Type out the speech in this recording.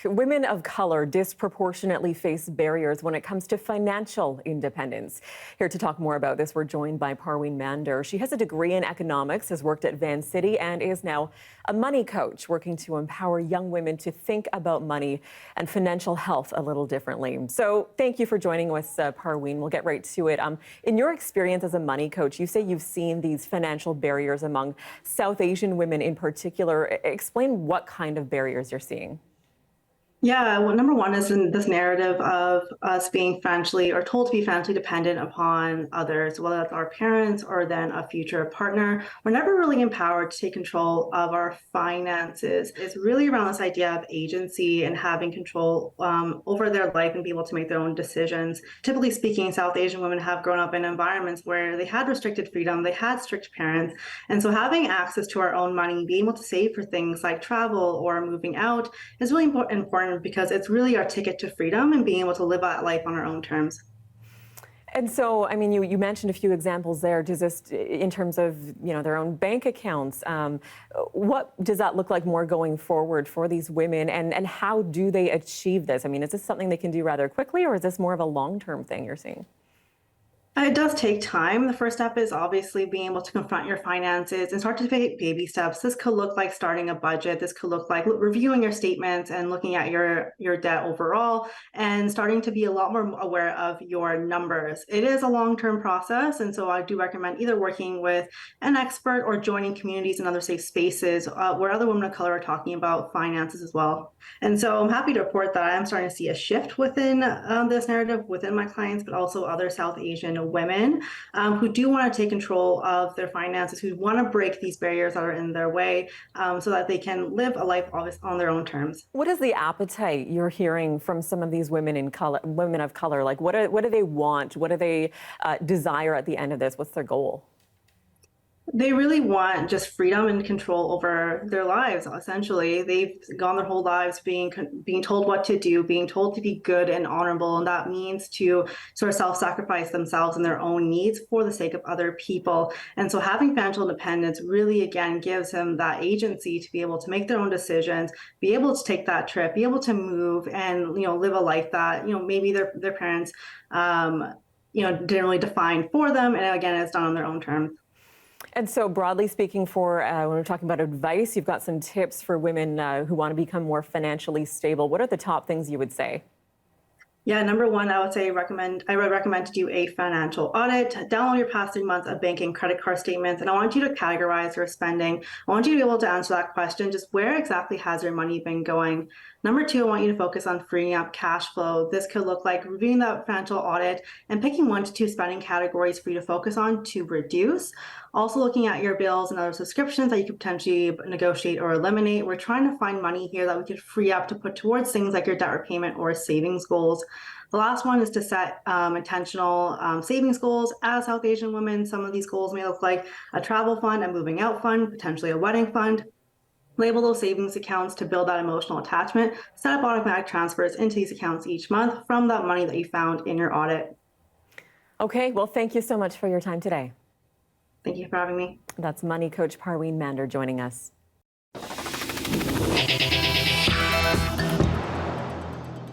Women of color disproportionately face barriers when it comes to financial independence. Here to talk more about this, we're joined by Parween Mander. She has a degree in economics, has worked at Van City, and is now a money coach, working to empower young women to think about money and financial health a little differently. So thank you for joining us, Parween. We'll get right to it. In your experience as a money coach, you say you've seen these financial barriers among South Asian women in particular. Explain what kind of barriers you're seeing. Yeah, well, number one is in this narrative of us being financially or told to be financially dependent upon others, whether that's our parents or then a future partner. We're never really empowered to take control of our finances. It's really around this idea of agency and having control over their life and be able to make their own decisions. Typically speaking, South Asian women have grown up in environments where they had restricted freedom, they had strict parents. And so having access to our own money, being able to save for things like travel or moving out is really important because it's really our ticket to freedom and being able to live that life on our own terms. And so, I mean, you mentioned a few examples there, just in terms of, their own bank accounts. What does that look like more going forward for these women, and how do they achieve this? I mean, is this something they can do rather quickly, or is this more of a long-term thing you're seeing? It does take time. The first step is obviously being able to confront your finances and start to take baby steps. This could look like starting a budget. This could look like reviewing your statements and looking at your debt overall and starting to be a lot more aware of your numbers. It is a long-term process, and so I do recommend either working with an expert or joining communities and other safe spaces where other women of color are talking about finances as well. And so I'm happy to report that I am starting to see a shift within this narrative within my clients, but also other South Asian women who do want to take control of their finances, who want to break these barriers that are in their way so that they can live a life on their own terms. What is the appetite you're hearing from some of these women of color? Like, what do they want? What do they desire at the end of this? What's their goal? They really want just freedom and control over their lives, essentially. They've gone their whole lives being told what to do, being told to be good and honorable, and that means to sort of self-sacrifice themselves and their own needs for the sake of other people. And so having financial independence really, again, gives them that agency to be able to make their own decisions, be able to take that trip, be able to move and, live a life that, maybe their parents, didn't really define for them. And again, it's done on their own terms. And so broadly speaking, when we're talking about advice, you've got some tips for women who want to become more financially stable. What are the top things you would say? Yeah, number one, I would recommend to do a financial audit. Download your past 3 months of banking credit card statements, and I want you to categorize your spending. I want you to be able to answer that question, just where exactly has your money been going? Number two, I want you to focus on freeing up cash flow. This could look like reviewing that financial audit and picking 1 to 2 spending categories for you to focus on to reduce. Also looking at your bills and other subscriptions that you could potentially negotiate or eliminate. We're trying to find money here that we could free up to put towards things like your debt repayment or savings goals. The last one is to set intentional savings goals. As South Asian women, some of these goals may look like a travel fund, a moving out fund, potentially a wedding fund. Label those savings accounts to build that emotional attachment. Set up automatic transfers into these accounts each month from that money that you found in your audit. Okay, well, thank you so much for your time today. Thank you for having me. That's money coach Parween Mander joining us.